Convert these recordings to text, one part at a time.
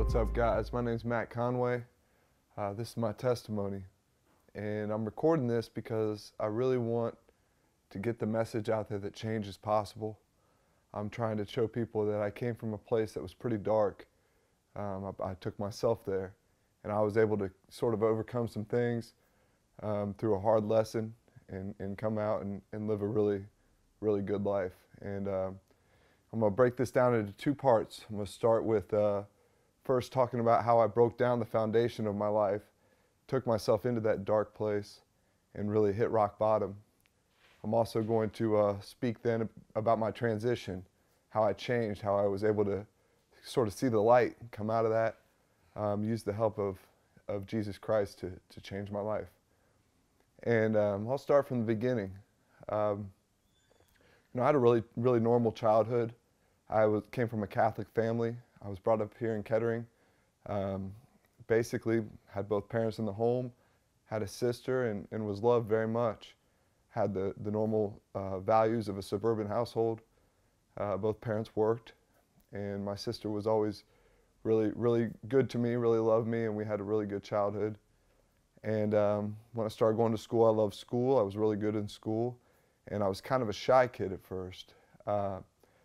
What's up, guys? My name's Matt Conway. This is my testimony, and I'm recording this because I really want to get the message out there that change is possible. I'm trying to show people that I came from a place that was pretty dark. I took myself there, and I was able to sort of overcome some things through a hard lesson and come out and live a really, really good life. And I'm going to break this down into two parts. I'm going to start with first talking about how I broke down the foundation of my life, took myself into that dark place, and really hit rock bottom. I'm also going to speak then about my transition, how I changed, how I was able to sort of see the light, come out of that, use the help of Jesus Christ to change my life. And I'll start from the beginning. I had a really, really normal childhood. Came from a Catholic family. I was brought up here in Kettering. Basically, had both parents in the home, had a sister, and was loved very much. Had the normal values of a suburban household. Both parents worked, and my sister was always really, really good to me, really loved me, and we had a really good childhood. And when I started going to school, I loved school. I was really good in school, and I was kind of a shy kid at first.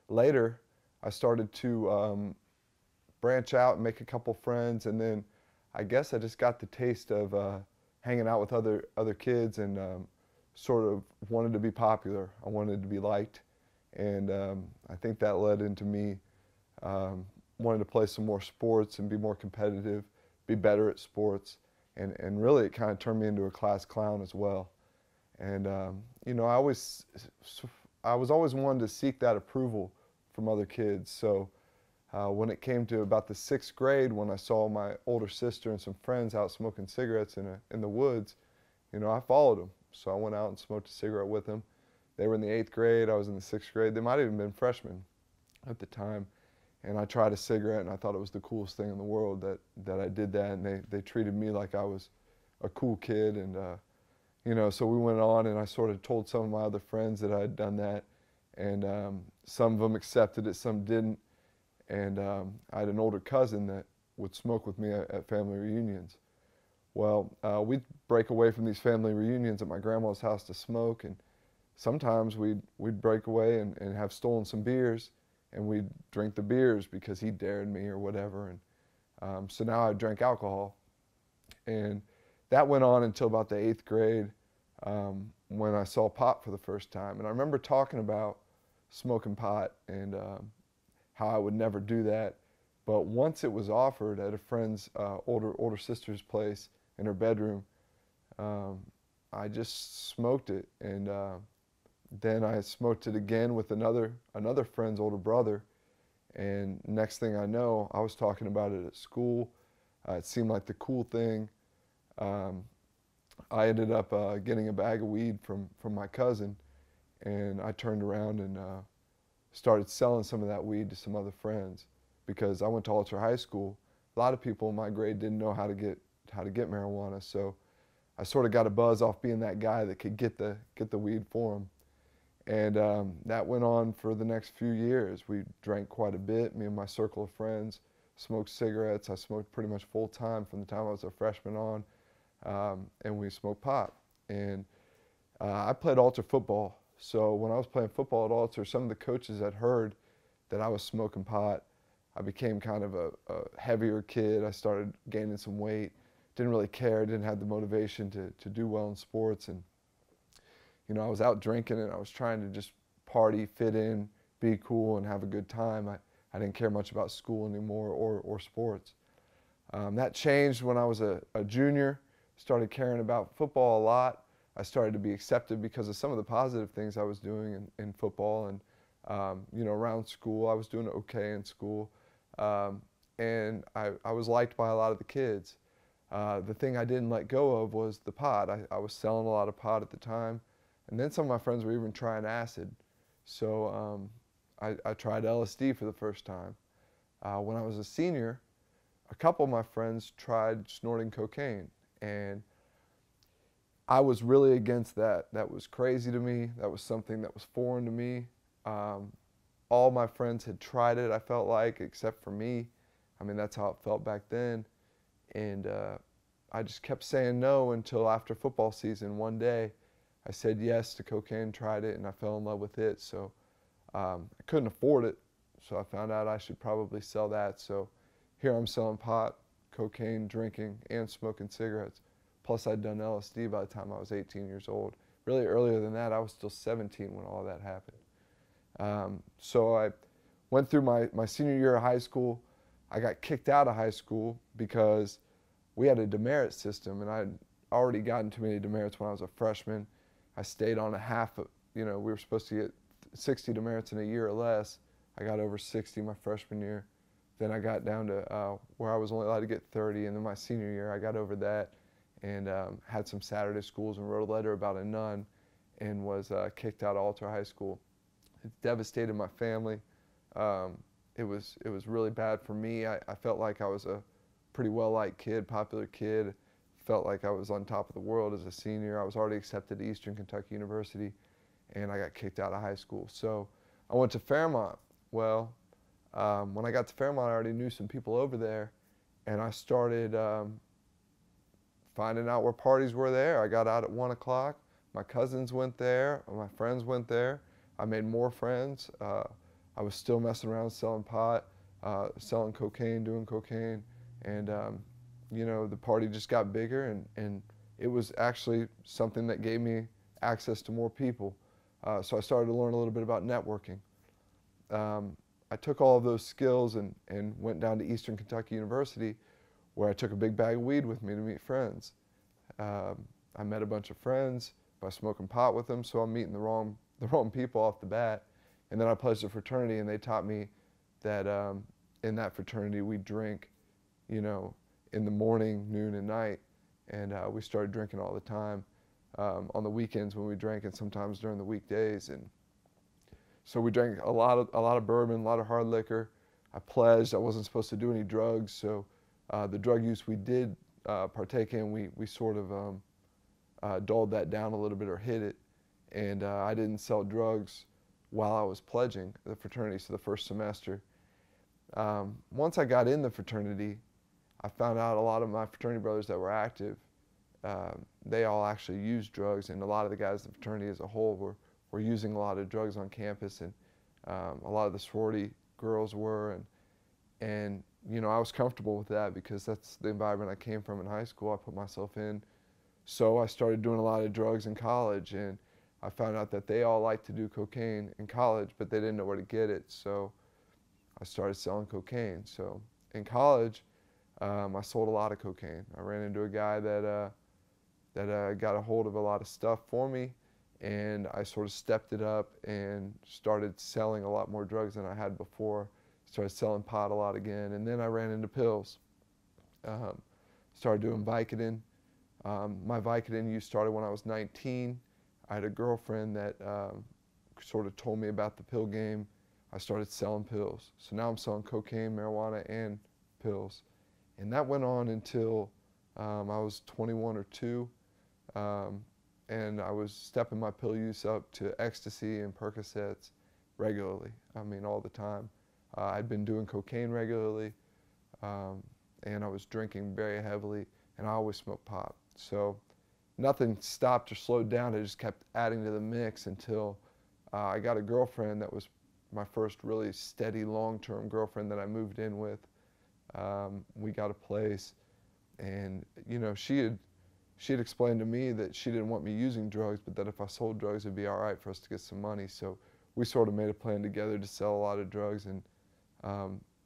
Later, I started to branch out and make a couple friends, and then I guess I just got the taste of hanging out with other kids and sort of wanted to be popular. I wanted to be liked, and I think that led into me wanting to play some more sports and be more competitive, be better at sports, and really it kind of turned me into a class clown as well. And I was always wanting to seek that approval from other kids. So when it came to about the 6th grade, when I saw my older sister and some friends out smoking cigarettes in the woods, I followed them. So I went out and smoked a cigarette with them. They were in the 8th grade, I was in the 6th grade. They might have even been freshmen at the time. And I tried a cigarette, and I thought it was the coolest thing in the world that I did that. And they treated me like I was a cool kid. And so we went on, and I sort of told some of my other friends that I had done that. And some of them accepted it, some didn't. And I had an older cousin that would smoke with me at family reunions. Well, we'd break away from these family reunions at my grandma's house to smoke, and sometimes we'd break away and have stolen some beers, and we'd drink the beers because he dared me or whatever. And so now I drank alcohol. And that went on until about the 8th grade when I saw pot for the first time. And I remember talking about smoking pot and how I would never do that. But once it was offered at a friend's older sister's place in her bedroom, I just smoked it. And then I smoked it again with another friend's older brother. And next thing I know, I was talking about it at school. It seemed like the cool thing. I ended up getting a bag of weed from my cousin, and I turned around and started selling some of that weed to some other friends because I went to Alter High School. A lot of people in my grade didn't know how to get marijuana, so I sort of got a buzz off being that guy that could get the weed for them. And that went on for the next few years. We drank quite a bit, me and my circle of friends, smoked cigarettes. I smoked pretty much full time from the time I was a freshman on. And we smoked pot. And I played altar football. So when I was playing football at altar, some of the coaches had heard that I was smoking pot. I became kind of a heavier kid. I started gaining some weight. Didn't really care. Didn't have the motivation to do well in sports. And I was out drinking, and I was trying to just party, fit in, be cool, and have a good time. I didn't care much about school anymore or sports. That changed when I was a junior. Started caring about football a lot. I started to be accepted because of some of the positive things I was doing in football, and around school I was doing okay in school, and I was liked by a lot of the kids. The thing I didn't let go of was the pot. I was selling a lot of pot at the time, and then some of my friends were even trying acid. So I tried LSD for the first time. When I was a senior, a couple of my friends tried snorting cocaine. And I was really against that. That was crazy to me. That was something that was foreign to me. All my friends had tried it, I felt like, except for me. I mean, that's how it felt back then. And I just kept saying no until after football season. One day, I said yes to cocaine, tried it, and I fell in love with it. So I couldn't afford it, so I found out I should probably sell that. So here I'm selling pot, cocaine, drinking, and smoking cigarettes. Plus I'd done LSD by the time I was 18 years old. Really earlier than that, I was still 17 when all that happened. So I went through my senior year of high school. I got kicked out of high school because we had a demerit system, and I'd already gotten too many demerits when I was a freshman. I stayed on a half of, we were supposed to get 60 demerits in a year or less. I got over 60 my freshman year. Then I got down to where I was only allowed to get 30, and then my senior year I got over that and had some Saturday schools and wrote a letter about a nun and was kicked out of Alter High School. It devastated my family. It was really bad for me. I felt like I was a pretty well-liked kid, popular kid. Felt like I was on top of the world as a senior. I was already accepted to Eastern Kentucky University, and I got kicked out of high school. So I went to Fairmont. Well, when I got to Fairmont, I already knew some people over there, and I started finding out where parties were there. I got out at 1 o'clock. My cousins went there. My friends went there. I made more friends. I was still messing around selling pot, selling cocaine, doing cocaine, and the party just got bigger, and it was actually something that gave me access to more people. So I started to learn a little bit about networking. I took all of those skills and went down to Eastern Kentucky University, where I took a big bag of weed with me to meet friends. I met a bunch of friends by smoking pot with them, so I'm meeting the wrong people off the bat. And then I pledged a fraternity, and they taught me that in that fraternity we drink, in the morning, noon, and night. And we started drinking all the time on the weekends when we drank, and sometimes during the weekdays. And so we drank a lot of bourbon, a lot of hard liquor. I pledged I wasn't supposed to do any drugs, so the drug use we did partake in, we sort of dulled that down a little bit or hid it. And I didn't sell drugs while I was pledging the fraternity, so the first semester. Once I got in the fraternity, I found out a lot of my fraternity brothers that were active, they all actually used drugs, and a lot of the guys in the fraternity as a whole were using a lot of drugs on campus, and a lot of the sorority girls were, and I was comfortable with that because that's the environment I came from in high school. I put myself in. So I started doing a lot of drugs in college, and I found out that they all liked to do cocaine in college, but they didn't know where to get it. So I started selling cocaine. So in college, I sold a lot of cocaine. I ran into a guy that got a hold of a lot of stuff for me, and I sort of stepped it up and started selling a lot more drugs than I had before. Started selling pot a lot again, and then I ran into pills. Started doing Vicodin. My Vicodin use started when I was 19. I had a girlfriend that sort of told me about the pill game. I started selling pills. So now I'm selling cocaine, marijuana, and pills. And that went on until I was 21 or 2. And I was stepping my pill use up to ecstasy and Percocets regularly. I mean, all the time. I'd been doing cocaine regularly, and I was drinking very heavily, and I always smoked pot. So nothing stopped or slowed down. I just kept adding to the mix until I got a girlfriend that was my first really steady, long-term girlfriend that I moved in with. We got a place, and she had explained to me that she didn't want me using drugs, but that if I sold drugs, it'd be all right for us to get some money. So we sort of made a plan together to sell a lot of drugs, and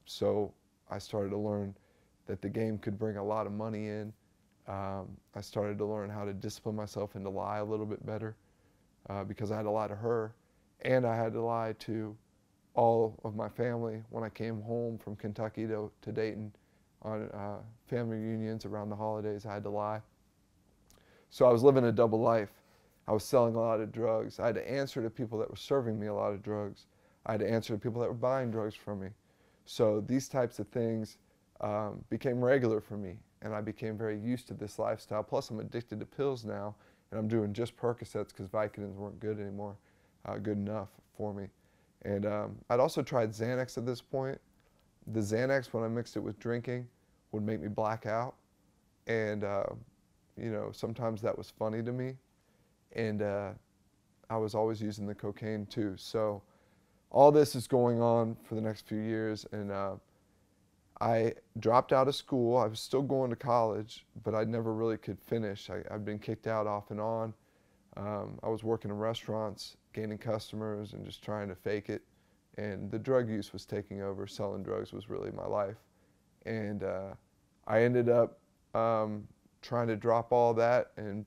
so I started to learn that the game could bring a lot of money in. I started to learn how to discipline myself and to lie a little bit better because I had to lie to her, and I had to lie to all of my family when I came home from Kentucky to Dayton on family reunions around the holidays. I had to lie. So I was living a double life. I was selling a lot of drugs. I had to answer to people that were serving me a lot of drugs. I had to answer to people that were buying drugs from me. So these types of things became regular for me, and I became very used to this lifestyle. Plus, I'm addicted to pills now, and I'm doing just Percocets because Vicodins weren't good anymore, good enough for me. And I'd also tried Xanax at this point. the Xanax, when I mixed it with drinking, would make me black out. And, you know, sometimes that was funny to me. And I was always using the cocaine too. So all this is going on for the next few years. And I dropped out of school. I was still going to college, but I never really could finish. I'd been kicked out off and on. I was working in restaurants, gaining customers, and just trying to fake it. And the drug use was taking over. Selling drugs was really my life. And I ended up trying to drop all that and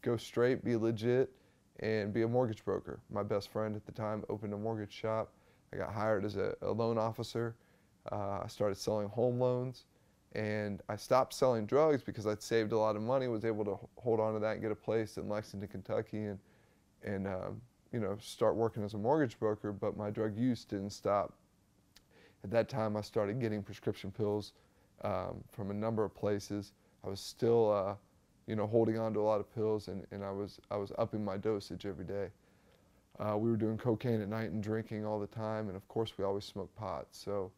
go straight, be legit, and be a mortgage broker. My best friend at the time opened a mortgage shop. I got hired as a loan officer. I started selling home loans, and I stopped selling drugs because I'd saved a lot of money, was able to hold on to that and get a place in Lexington, Kentucky, and you know, start working as a mortgage broker, but my drug use didn't stop. At that time, I started getting prescription pills from a number of places. I was still, you know, holding on to a lot of pills, and I was upping my dosage every day. We were doing cocaine at night and drinking all the time, and of course, we always smoked pot. So,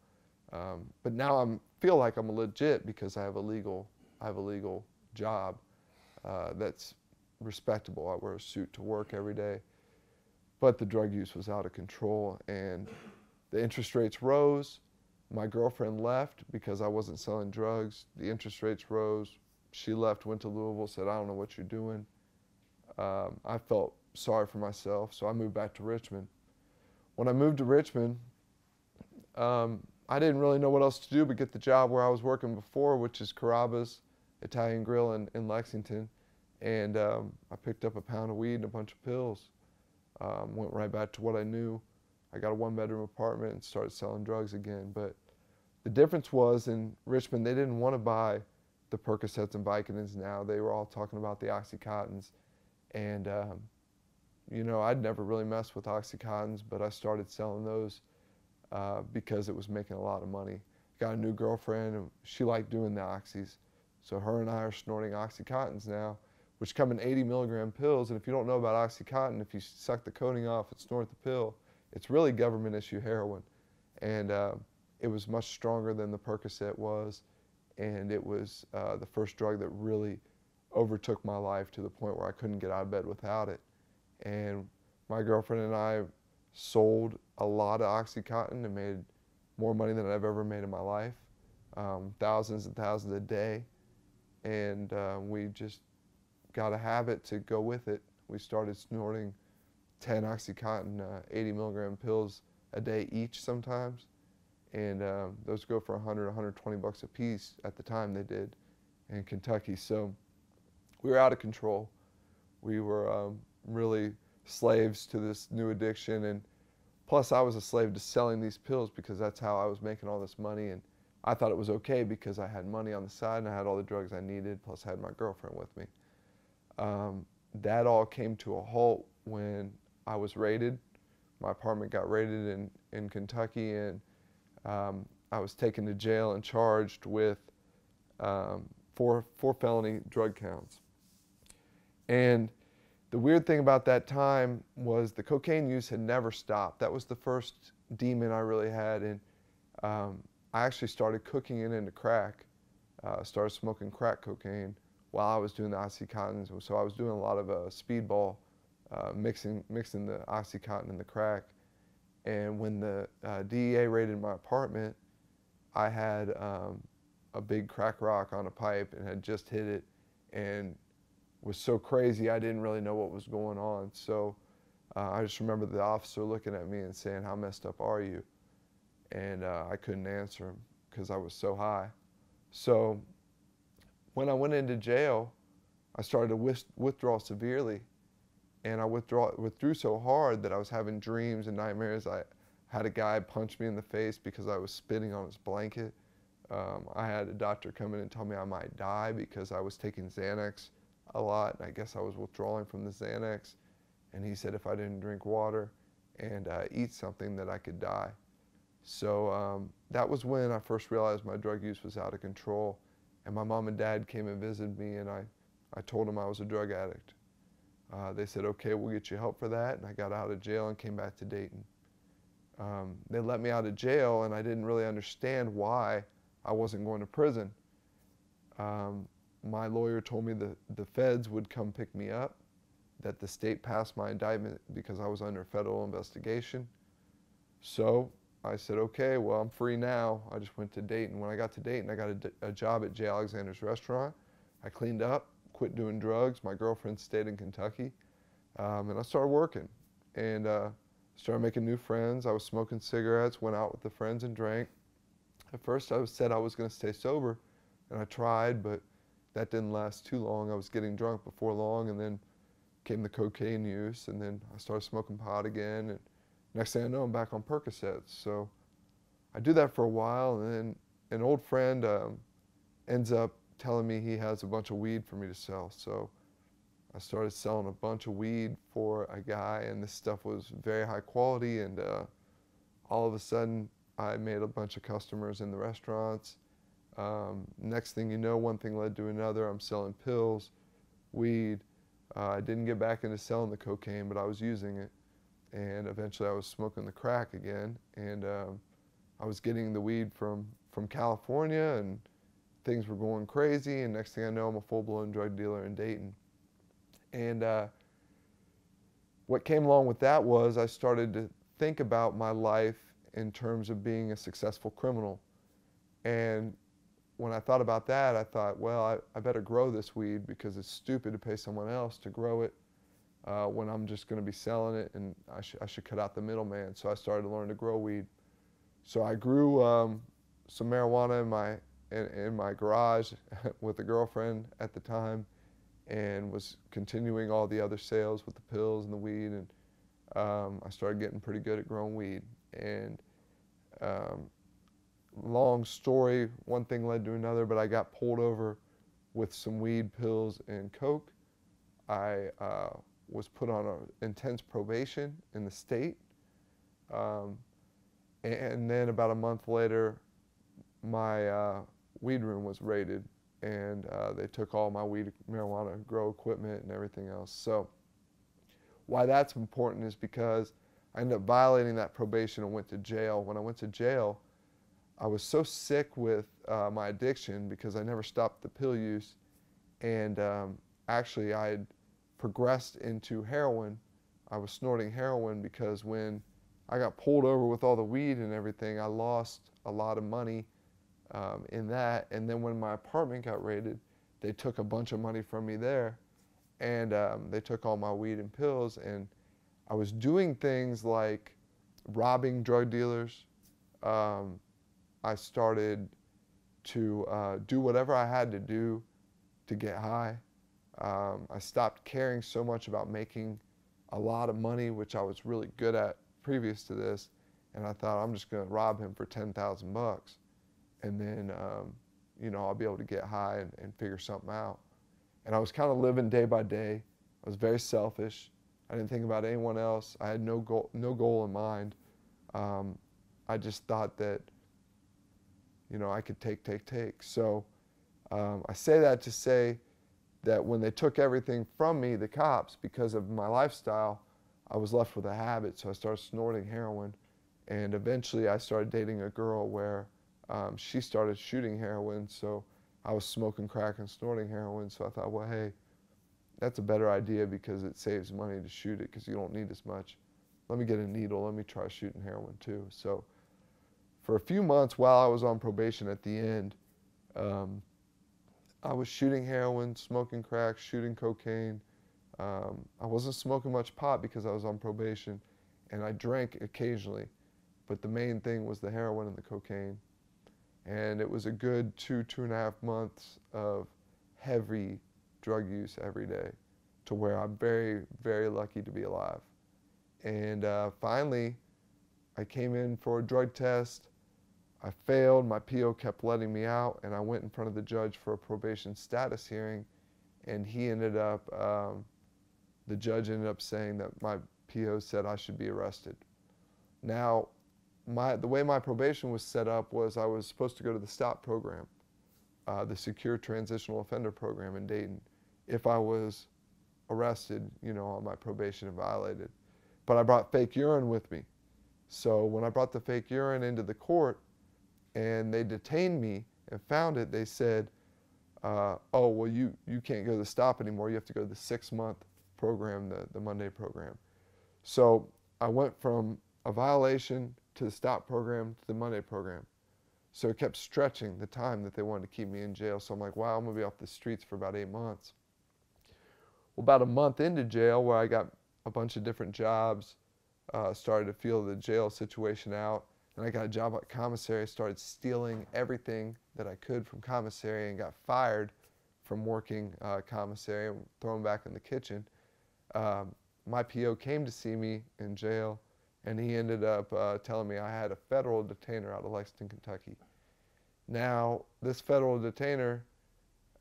but now I feel like I'm legit because I have a legal job that's respectable. I wear a suit to work every day. But the drug use was out of control, and the interest rates rose. My girlfriend left because I wasn't selling drugs. The interest rates rose. She left, went to Louisville, said, "I don't know what you're doing." I felt sorry for myself, so I moved back to Richmond. When I moved to Richmond, I didn't really know what else to do but get the job where I was working before, which is Carrabba's Italian Grill in Lexington. And I picked up a pound of weed and a bunch of pills. Went right back to what I knew. I got a one-bedroom apartment and started selling drugs again. But the difference was in Richmond, they didn't want to buy the Percocets and Vicodins now. They were all talking about the Oxycontins. And, you know, I'd never really messed with Oxycontins, but I started selling those because it was making a lot of money. Got a new girlfriend, and she liked doing the Oxys. So her and I are snorting Oxycontins now, which come in 80 milligram pills. And if you don't know about Oxycontin, if you suck the coating off and snort the pill, it's really government issue heroin. And it was much stronger than the Percocet was. And it was the first drug that really overtook my life to the point where I couldn't get out of bed without it. And my girlfriend and I sold a lot of Oxycontin and made more money than I've ever made in my life, thousands and thousands a day. And we just got a habit to go with it. We started snorting 10 Oxycontin 80 milligram pills a day each sometimes. And those go for 100, 120 bucks a piece at the time they did in Kentucky. So we were out of control. We were really slaves to this new addiction. And plus I was a slave to selling these pills because that's how I was making all this money. And I thought it was okay because I had money on the side and I had all the drugs I needed, plus I had my girlfriend with me. That all came to a halt when I was raided. My apartment got raided in Kentucky, and I was taken to jail and charged with four felony drug counts. And the weird thing about that time was the cocaine use had never stopped. That was the first demon I really had, and I actually started cooking it into crack. Started smoking crack cocaine while I was doing the Oxycontins. So I was doing a lot of speedball, mixing the Oxycontin and the crack. And when the DEA raided my apartment, I had a big crack rock on a pipe and had just hit it, and was so crazy I didn't really know what was going on. So I just remember the officer looking at me and saying, "How messed up are you?" And I couldn't answer him because I was so high. So when I went into jail, I started to withdraw severely. And I withdrew so hard that I was having dreams and nightmares. I had a guy punch me in the face because I was spitting on his blanket. I had a doctor come in and tell me I might die because I was taking Xanax a lot, and I guess I was withdrawing from the Xanax. And he said if I didn't drink water and eat something that I could die. So that was when I first realized my drug use was out of control. And my mom and dad came and visited me, and I told them I was a drug addict. They said, "Okay, we'll get you help for that." And I got out of jail and came back to Dayton. They let me out of jail, and I didn't really understand why I wasn't going to prison. My lawyer told me that the feds would come pick me up, that the state passed my indictment because I was under federal investigation. So I said, okay, well, I'm free now. I just went to Dayton. When I got to Dayton, I got a job at J. Alexander's restaurant. I cleaned up, quit doing drugs. My girlfriend stayed in Kentucky, and I started working and started making new friends. I was smoking cigarettes, went out with the friends and drank. At first, I said I was going to stay sober, and I tried, but that didn't last too long. I was getting drunk before long, and then came the cocaine use, and then I started smoking pot again, and next thing I know, I'm back on Percocets. So I do that for a while, and then an old friend ends up telling me he has a bunch of weed for me to sell. So I started selling a bunch of weed for a guy, and this stuff was very high quality, and all of a sudden, I made a bunch of customers in the restaurants. Next thing you know, one thing led to another. I'm selling pills, weed. I didn't get back into selling the cocaine, but I was using it. And eventually I was smoking the crack again. And I was getting the weed from California, and things were going crazy. And next thing I know, I'm a full-blown drug dealer in Dayton. And what came along with that was I started to think about my life in terms of being a successful criminal. And when I thought about that, I thought, well, I better grow this weed because it's stupid to pay someone else to grow it when I'm just going to be selling it, and I should cut out the middleman. So I started to learn to grow weed. So I grew some marijuana in my garage with a girlfriend at the time, and was continuing all the other sales with the pills and the weed, and I started getting pretty good at growing weed. And long story, one thing led to another, but I got pulled over with some weed, pills, and coke. I was put on an intense probation in the state. And then about a month later, my weed room was raided, and they took all my weed, marijuana grow equipment and everything else. So why that's important is because I ended up violating that probation and went to jail. When I went to jail, I was so sick with my addiction because I never stopped the pill use, and actually I had progressed into heroin. I was snorting heroin because when I got pulled over with all the weed and everything, I lost a lot of money in that. And then when my apartment got raided, they took a bunch of money from me there, and they took all my weed and pills. And I was doing things like robbing drug dealers. I started to do whatever I had to do to get high. I stopped caring so much about making a lot of money, which I was really good at previous to this, and I thought, I'm just going to rob him for 10,000 bucks, and then you know, I'll be able to get high and figure something out. And I was kind of living day by day. I was very selfish. I didn't think about anyone else. I had no goal in mind. I just thought that, you know, I could take. So I say that to say that when they took everything from me, the cops, because of my lifestyle, I was left with a habit. So I started snorting heroin, and eventually I started dating a girl where she started shooting heroin. So I was smoking crack and snorting heroin. So I thought, well, hey, that's a better idea because it saves money to shoot it because you don't need as much. Let me get a needle. Let me try shooting heroin too. So for a few months while I was on probation at the end, I was shooting heroin, smoking crack, shooting cocaine. I wasn't smoking much pot because I was on probation, and I drank occasionally, but the main thing was the heroin and the cocaine. And it was a good 2.5 months of heavy drug use every day, to where I'm very, very lucky to be alive. And finally, I came in for a drug test. I failed. My PO kept letting me out, and I went in front of the judge for a probation status hearing, and he ended up, the judge ended up saying that my PO said I should be arrested. Now, the way my probation was set up was I was supposed to go to the STOP program, the Secure Transitional Offender Program in Dayton, if I was arrested, you know, on my probation and violated. But I brought fake urine with me. So when I brought the fake urine into the court and they detained me and found it, they said, oh, well, you can't go to the stop anymore. You have to go to the 6-month program, the Monday program. So I went from a violation to the stop program to the Monday program. So it kept stretching the time that they wanted to keep me in jail. So I'm like, wow, I'm going to be off the streets for about 8 months. Well, about a month into jail, where I got a bunch of different jobs, started to feel the jail situation out, and I got a job at commissary. I started stealing everything that I could from commissary and got fired from working commissary and thrown back in the kitchen. My PO came to see me in jail, and he ended up telling me I had a federal detainer out of Lexington, Kentucky. Now, this federal detainer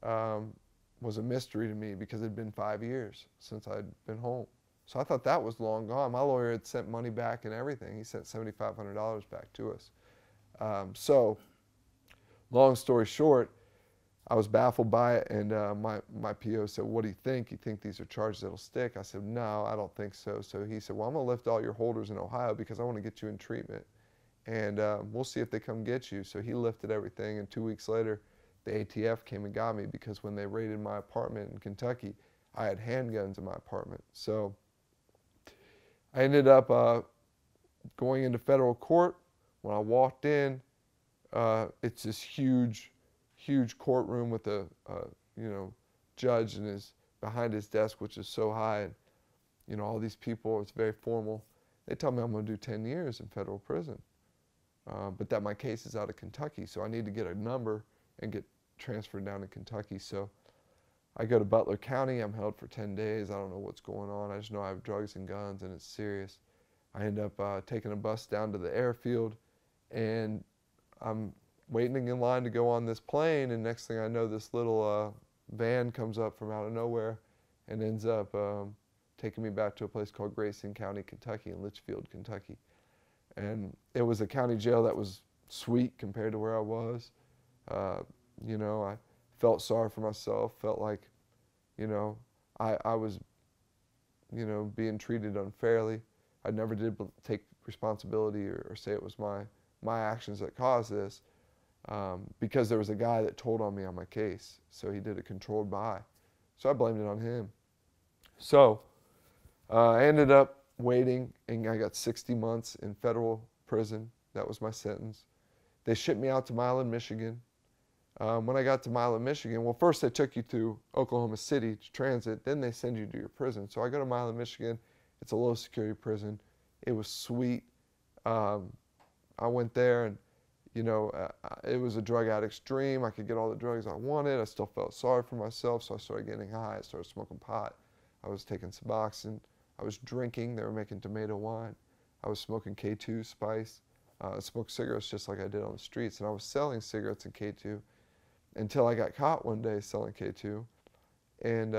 was a mystery to me because it had been 5 years since I'd been home. So I thought that was long gone. My lawyer had sent money back and everything. He sent $7,500 back to us. So long story short, I was baffled by it, and my PO said, what do you think? You think these are charges that'll stick? I said, no, I don't think so. So he said, well, I'm going to lift all your holders in Ohio because I want to get you in treatment, and we'll see if they come get you. So he lifted everything, and 2 weeks later, the ATF came and got me because when they raided my apartment in Kentucky, I had handguns in my apartment. So I ended up going into federal court. When I walked in, it's this huge courtroom with a judge and behind his desk, which is so high, and all these people. It's very formal. They tell me I'm going to do 10 years in federal prison, but that my case is out of Kentucky, so I need to get a number and get transferred down to Kentucky. So I go to Butler County. I'm held for 10 days. I don't know what's going on. I just know I have drugs and guns, and it's serious. I end up taking a bus down to the airfield, and I'm waiting in line to go on this plane, and next thing I know, this little van comes up from out of nowhere and ends up taking me back to a place called Grayson County, Kentucky, in Litchfield, Kentucky. And it was a county jail that was sweet compared to where I was. I felt sorry for myself, felt like, I was, being treated unfairly. I never did take responsibility or say it was my actions that caused this, because there was a guy that told on me on my case. So he did a controlled buy. So I blamed it on him. So I ended up waiting, and I got 60 months in federal prison. That was my sentence. They shipped me out to Milan, Michigan. When I got to Milan, Michigan, well, first they took you to Oklahoma City to transit, then they send you to your prison. So I go to Milan, Michigan. It's a low security prison. It was sweet. I went there, and it was a drug addict's dream. I could get all the drugs I wanted. I still felt sorry for myself, so I started getting high. I started smoking pot. I was taking Suboxone. I was drinking. They were making tomato wine. I was smoking K2 spice. I smoked cigarettes just like I did on the streets, and I was selling cigarettes in K2 until I got caught one day selling K2, and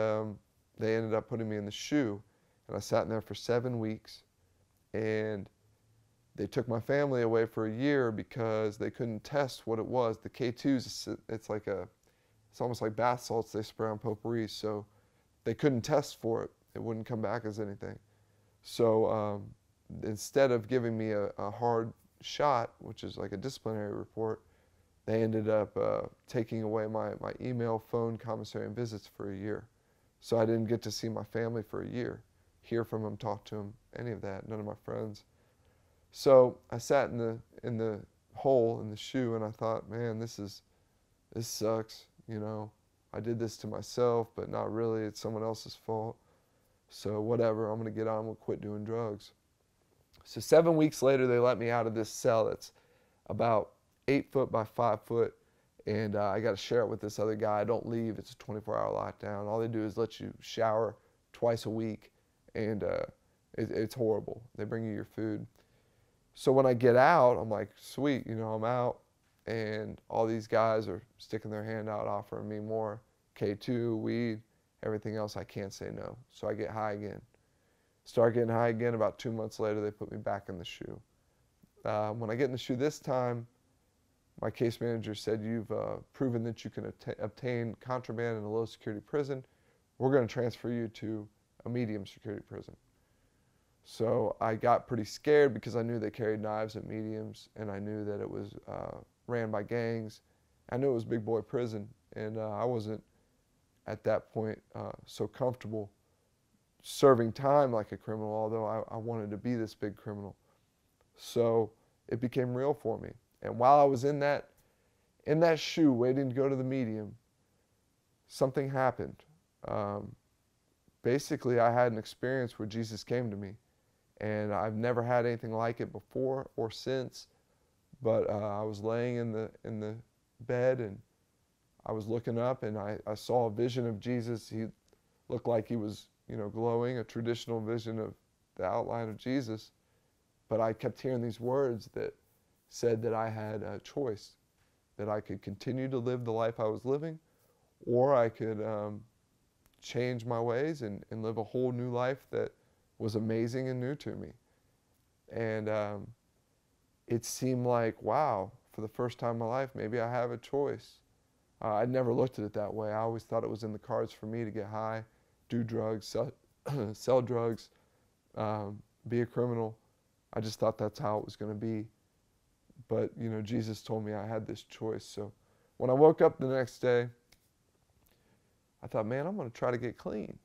they ended up putting me in the SHU, and I sat in there for 7 weeks, and they took my family away for a year because they couldn't test what it was. The K2s, it's almost like bath salts they spray on potpourri, so they couldn't test for it. It wouldn't come back as anything. So instead of giving me a hard shot, which is like a disciplinary report, they ended up taking away my email, phone, commissary, and visits for a year. So I didn't get to see my family for a year, hear from them, talk to them, any of that, none of my friends. So I sat in the hole in the SHU, and I thought, man, this sucks. I did this to myself, but not really. It's someone else's fault. So whatever, I'm gonna get on. I'm gonna quit doing drugs. So 7 weeks later, they let me out of this cell that's about 8 foot by 5 foot, and I got to share it with this other guy. I don't leave. It's a 24-hour lockdown. All they do is let you shower twice a week, and it's horrible. They bring you your food. So when I get out, I'm like, sweet, I'm out, and all these guys are sticking their hand out, offering me more K2, weed, everything else. I can't say no. So I get high again. Start getting high again. About 2 months later, they put me back in the SHU. When I get in the SHU this time, my case manager said, you've proven that you can obtain contraband in a low security prison. We're going to transfer you to a medium security prison. So I got pretty scared because I knew they carried knives at mediums, and I knew that it was ran by gangs. I knew it was big boy prison, and I wasn't at that point so comfortable serving time like a criminal, although I wanted to be this big criminal. So it became real for me. And while I was in that shoe waiting to go to the medium, something happened. Basically, I had an experience where Jesus came to me, and I've never had anything like it before or since. But I was laying in the bed, and I was looking up, and I saw a vision of Jesus. He looked like he was, glowing, a traditional vision of the outline of Jesus. But I kept hearing these words that said that I had a choice, that I could continue to live the life I was living, or I could change my ways and live a whole new life that was amazing and new to me. And it seemed like, wow, for the first time in my life, maybe I have a choice. I'd never looked at it that way. I always thought it was in the cards for me to get high, do drugs, sell drugs, be a criminal. I just thought that's how it was going to be. But, Jesus told me I had this choice. So when I woke up the next day, I thought, man, I'm going to try to get clean.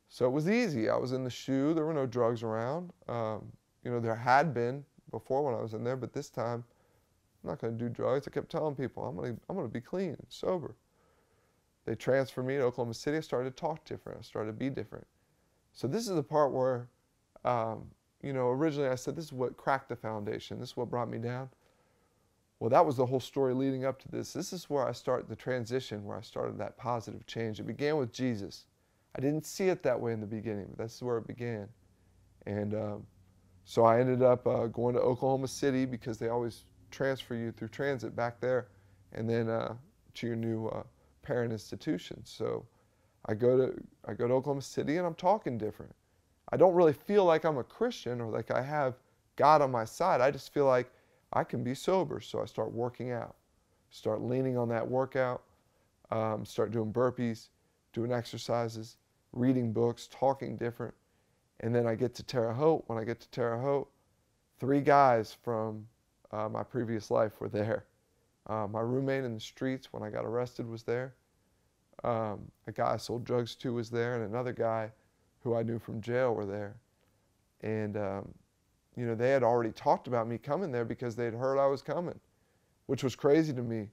So it was easy. I was in the shoe. There were no drugs around. There had been before when I was in there, but this time I'm not going to do drugs. I kept telling people I'm going to be clean and sober. They transferred me to Oklahoma City. I started to talk different. I started to be different. So this is the part where, originally I said this is what cracked the foundation. This is what brought me down. Well, that was the whole story leading up to this. This is where I started the transition, where I started that positive change. It began with Jesus. I didn't see it that way in the beginning, but that's where it began. And so I ended up going to Oklahoma City because they always transfer you through transit back there, and then to your new parent institution. So I go to Oklahoma City, and I'm talking different. I don't really feel like I'm a Christian or like I have God on my side. I just feel like I can be sober. So I start working out, start leaning on that workout, start doing burpees, doing exercises, reading books, talking different. And then I get to Terre Haute. When I get to Terre Haute, 3 guys from my previous life were there. My roommate in the streets when I got arrested was there. A guy I sold drugs to was there, and another guy who I knew from jail were there. And they had already talked about me coming there because they'd heard I was coming, which was crazy to me.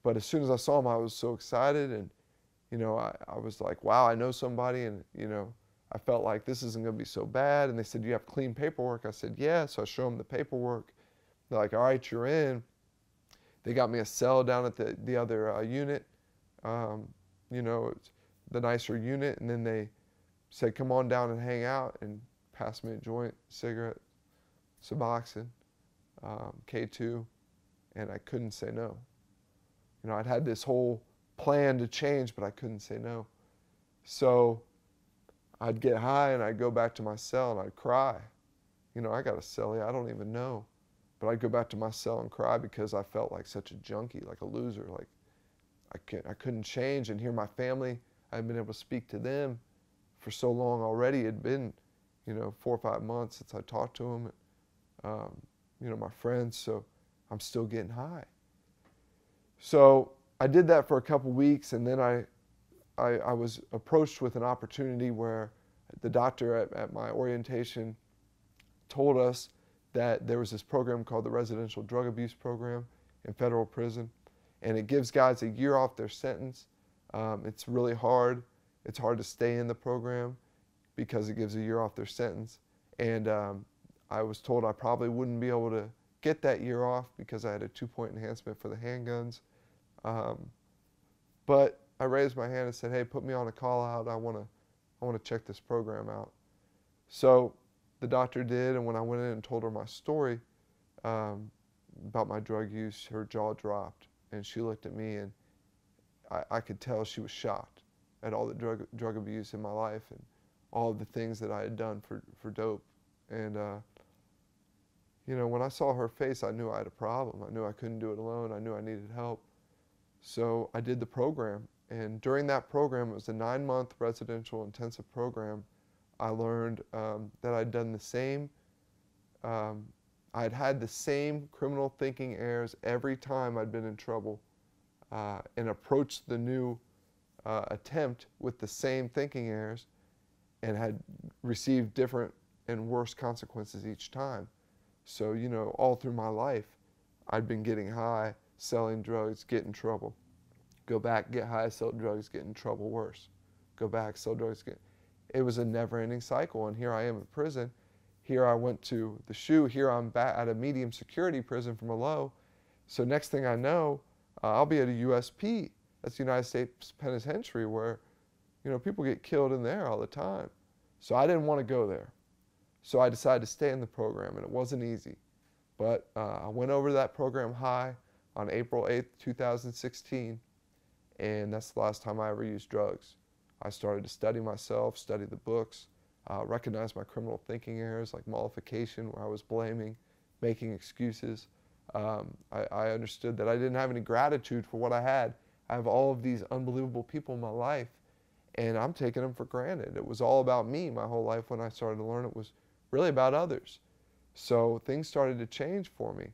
But as soon as I saw them, I was so excited, and I was like, wow, I know somebody, and I felt like this isn't going to be so bad. And they said, you have clean paperwork? I said, yeah. So I show them the paperwork. They're like, all right, you're in. They got me a cell down at the other unit, the nicer unit, and then they said, come on down and hang out, and passed me a joint, cigarette, Suboxone, K2, and I couldn't say no. I'd had this whole plan to change, but I couldn't say no. So I'd get high, and I'd go back to my cell, and I'd cry. I got a cellie, I don't even know. But I'd go back to my cell and cry because I felt like such a junkie, like a loser, like I couldn't change. And here my family, I had been able to speak to them for so long already. It had been, 4 or 5 months since I talked to them, my friends, so I'm still getting high. So I did that for a couple weeks, and then I was approached with an opportunity where the doctor at my orientation told us that there was this program called the Residential Drug Abuse Program in federal prison, and it gives guys a year off their sentence. It's really hard. It's hard to stay in the program because it gives a year off their sentence. And I was told I probably wouldn't be able to get that year off because I had a 2-point enhancement for the handguns. But I raised my hand and said, hey, put me on a call out. I want to check this program out. So the doctor did, and when I went in and told her my story about my drug use, her jaw dropped, and she looked at me, and I could tell she was shocked at all the drug abuse in my life and all of the things that I had done for dope. And when I saw her face, I knew I had a problem. I knew I couldn't do it alone. I knew I needed help. So I did the program, and during that program, it was a 9-month residential intensive program. I learned that I'd done the same, I'd had the same criminal thinking errors every time I'd been in trouble, and approached the new attempt with the same thinking errors, and had received different and worse consequences each time. So, you know, all through my life, I'd been getting high, selling drugs, get in trouble. Go back, get high, sell drugs, get in trouble worse. Go back, sell drugs, get. It was a never-ending cycle, and here I am in prison. Here I went to the SHU. Here I'm back at a medium security prison from a low. So next thing I know, I'll be at a USP. That's the United States Penitentiary, where, you know, people get killed in there all the time. So I didn't want to go there. So I decided to stay in the program, and it wasn't easy. But I went over to that program high on April 8th, 2016, and that's the last time I ever used drugs. I started to study myself, study the books, recognize my criminal thinking errors like mollification, where I was blaming, making excuses. I understood that I didn't have any gratitude for what I had. I have all of these unbelievable people in my life, and I'm taking them for granted. It was all about me my whole life. When I started to learn, it was really about others. So things started to change for me.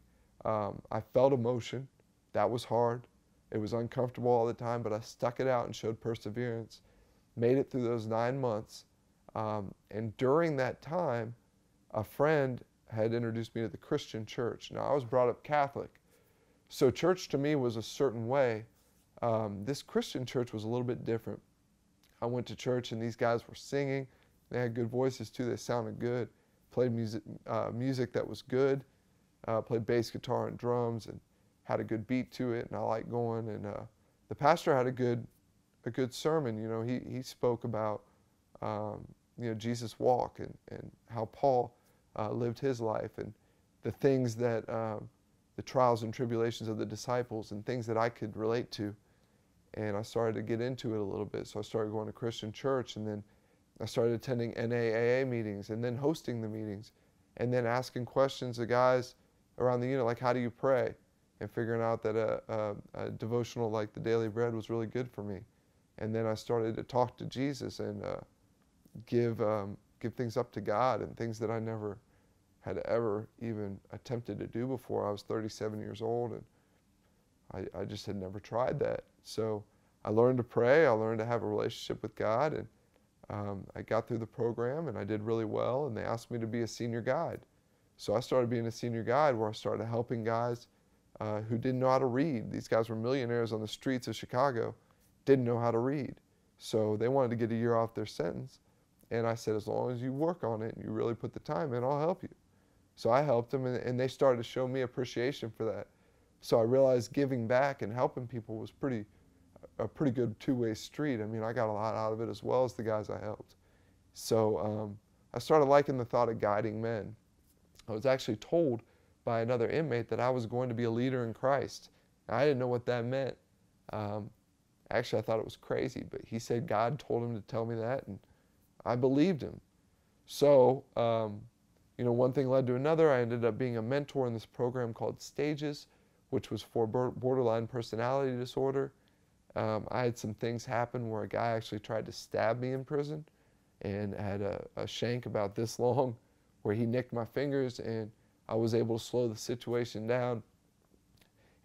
I felt emotion. That was hard. It was uncomfortable all the time, but I stuck it out and showed perseverance. Made it through those 9 months. And during that time, a friend had introduced me to the Christian church. Now, I was brought up Catholic, so church to me was a certain way. This Christian church was a little bit different. I went to church, and these guys were singing. They had good voices too. They sounded good. Played music that was good. Played bass guitar and drums, and had a good beat to it. And I liked going. And the pastor had a good sermon. You know, he spoke about you know, Jesus' walk, and how Paul lived his life, and the things that the trials and tribulations of the disciples, and things that I could relate to. And I started to get into it a little bit. So I started going to Christian church, and then I started attending NAAA meetings, and then hosting the meetings, and then asking questions to guys around the unit, like, how do you pray? And figuring out that a devotional like the Daily Bread was really good for me. And then I started to talk to Jesus and give things up to God, and things that I never had ever even attempted to do before. I was 37 years old, and I just had never tried that. So I learned to pray. I learned to have a relationship with God, and I got through the program, and I did really well, and they asked me to be a senior guide. So I started being a senior guide, where I started helping guys who didn't know how to read. These guys were millionaires on the streets of Chicago, didn't know how to read. So they wanted to get a year off their sentence. And I said, as long as you work on it and you really put the time in, I'll help you. So I helped them, and they started to show me appreciation for that. So I realized giving back and helping people was a pretty good two-way street. I mean, I got a lot out of it, as well as the guys I helped. So I started liking the thought of guiding men. I was actually told by another inmate that I was going to be a leader in Christ. I didn't know what that meant. Actually, I thought it was crazy, but he said God told him to tell me that, and I believed him. So, you know, one thing led to another. I ended up being a mentor in this program called Stages, which was for borderline personality disorder. I had some things happen where a guy actually tried to stab me in prison, and had a shank about this long where he nicked my fingers, and I was able to slow the situation down.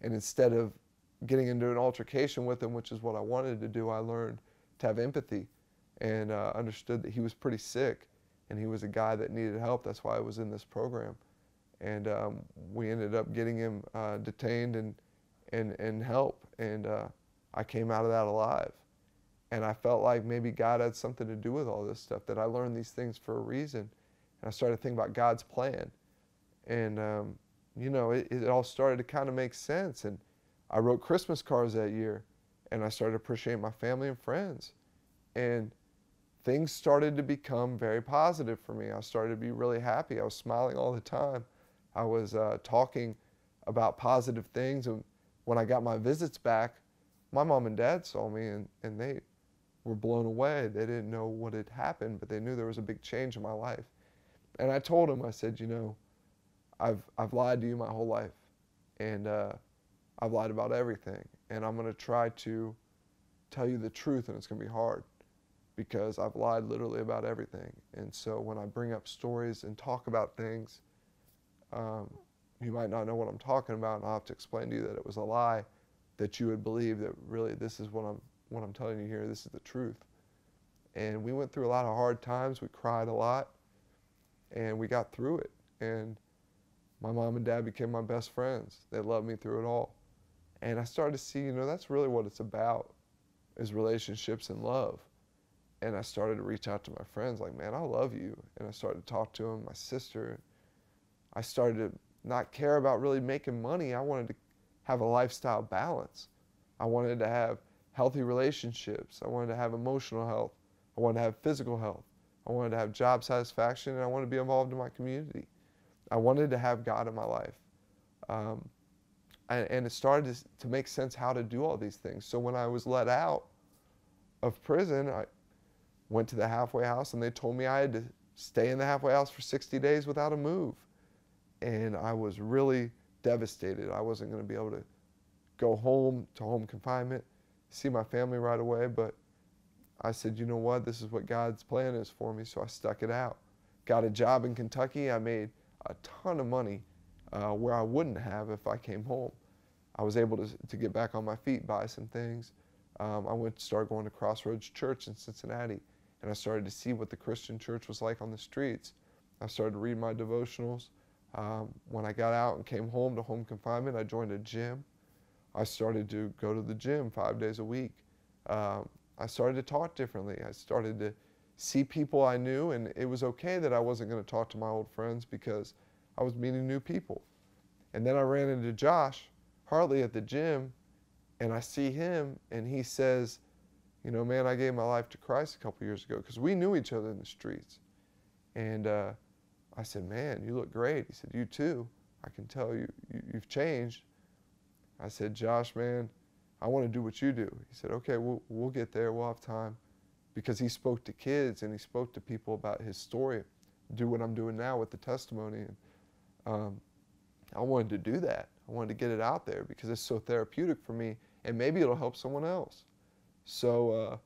And instead of getting into an altercation with him, which is what I wanted to do, I learned to have empathy, and understood that he was pretty sick, and he was a guy that needed help. That's why I was in this program. And we ended up getting him detained and help, and I came out of that alive. And I felt like maybe God had something to do with all this stuff, that I learned these things for a reason. And I started to think about God's plan. And, you know, it all started to kind of make sense. And I wrote Christmas cards that year, and I started to appreciate my family and friends. And things started to become very positive for me. I started to be really happy. I was smiling all the time. I was talking about positive things. And when I got my visits back, my mom and dad saw me, and they were blown away. They didn't know what had happened, but they knew there was a big change in my life. And I told them, I said, you know, I've lied to you my whole life, and I've lied about everything, and I'm going to try to tell you the truth, and it's going to be hard, because I've lied literally about everything. And so when I bring up stories and talk about things, you might not know what I'm talking about, and I'll have to explain to you that it was a lie, that you would believe that really this is what I'm telling you here, this is the truth. And we went through a lot of hard times, we cried a lot, and we got through it. And my mom and dad became my best friends. They loved me through it all. And I started to see, that's really what it's about, is relationships and love. And I started to reach out to my friends like, man, I love you. And I started to talk to them, my sister. I started to not care about really making money. I wanted to have a lifestyle balance. I wanted to have healthy relationships. I wanted to have emotional health. I wanted to have physical health. I wanted to have job satisfaction, and I wanted to be involved in my community. I wanted to have God in my life. And it started to make sense how to do all these things. So when I was let out of prison, I went to the halfway house, and they told me I had to stay in the halfway house for 60 days without a move. And I was really devastated. I wasn't going to be able to go home to home confinement, see my family right away, but I said, you know what, this is what God's plan is for me, so I stuck it out. Got a job in Kentucky. I made a ton of money where I wouldn't have if I came home. I was able to get back on my feet, buy some things. I went to start going to Crossroads Church in Cincinnati, and I started to see what the Christian church was like on the streets. I started to read my devotionals. When I got out and came home to home confinement, I joined a gym. I started to go to the gym 5 days a week. I started to talk differently. I started to see people I knew, and it was okay that I wasn't going to talk to my old friends because I was meeting new people. And then I ran into Josh Hartley at the gym, and I see him, and he says, man, I gave my life to Christ a couple years ago, because we knew each other in the streets. And I said, man, you look great. He said, you too. I can tell you've changed. I said, Josh, man, I want to do what you do. He said, okay, we'll get there. We'll have time. Because he spoke to kids, and he spoke to people about his story, do what I'm doing now with the testimony. And I wanted to do that. I wanted to get it out there because it's so therapeutic for me, and maybe it'll help someone else. So,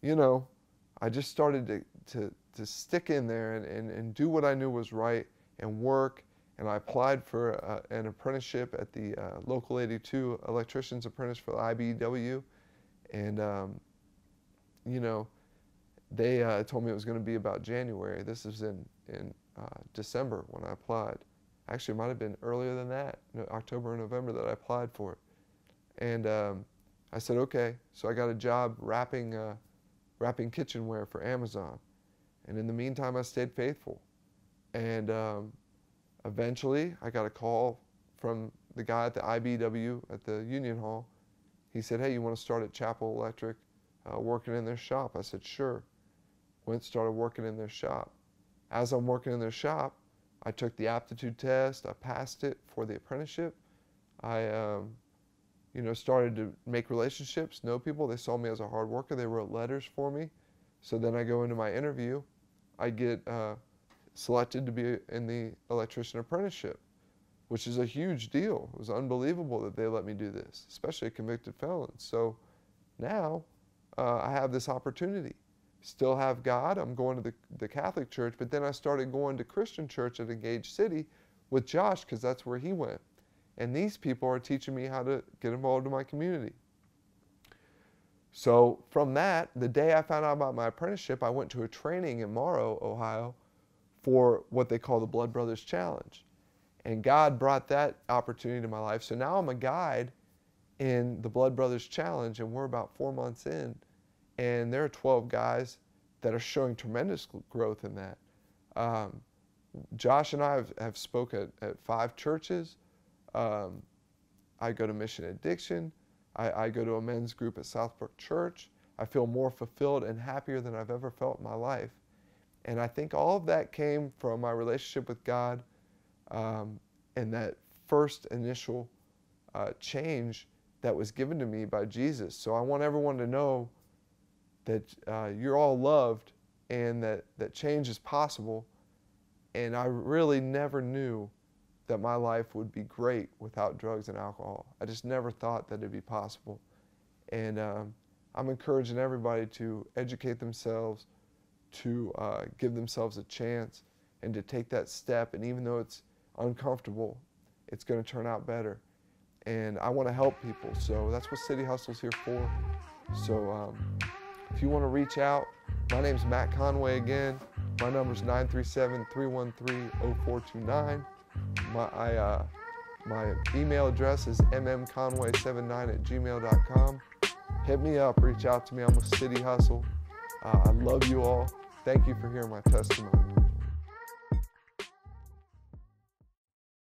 I just started to stick in there and do what I knew was right and work. And I applied for an apprenticeship at the Local 82 Electrician's Apprentice for the IBEW. And, they told me it was going to be about January. This was in December when I applied. Actually, it might have been earlier than that, October or November that I applied for it. And I said, okay. So I got a job wrapping kitchenware for Amazon. And in the meantime, I stayed faithful. And eventually, I got a call from the guy at the IBEW at the Union Hall. He said, hey, you want to start at Chapel Electric working in their shop? I said, sure. Went and started working in their shop. As I'm working in their shop, I took the aptitude test. I passed it for the apprenticeship. I started to make relationships, know people. They saw me as a hard worker. They wrote letters for me. So then I go into my interview. I get selected to be in the electrician apprenticeship, which is a huge deal. It was unbelievable that they let me do this, especially a convicted felon. So now I have this opportunity. Still have God. I'm going to the Catholic church, but then I started going to Christian church at Engage City with Josh because that's where he went. And these people are teaching me how to get involved in my community. So from that, the day I found out about my apprenticeship, I went to a training in Morrow, Ohio, for what they call the Blood Brothers Challenge. And God brought that opportunity to my life. So now I'm a guide in the Blood Brothers Challenge, and we're about 4 months in. And there are 12 guys that are showing tremendous growth in that. Josh and I have spoken at 5 churches. I go to Mission Addiction. I go to a men's group at Southbrook Church. I feel more fulfilled and happier than I've ever felt in my life. And I think all of that came from my relationship with God and that first initial change that was given to me by Jesus. So I want everyone to know that you're all loved and that change is possible. And I really never knew that my life would be great without drugs and alcohol. I just never thought that it'd be possible. And I'm encouraging everybody to educate themselves, to give themselves a chance, and to take that step. And even though it's uncomfortable, it's going to turn out better. And I want to help people, so that's what City Hustle's here for. So if you want to reach out, my name's Matt Conway again. My number's 937-313-0429. My email address is mmconway79@gmail.com. Hit me up, reach out to me. I'm with City Hustle. I love you all. Thank you for hearing my testimony.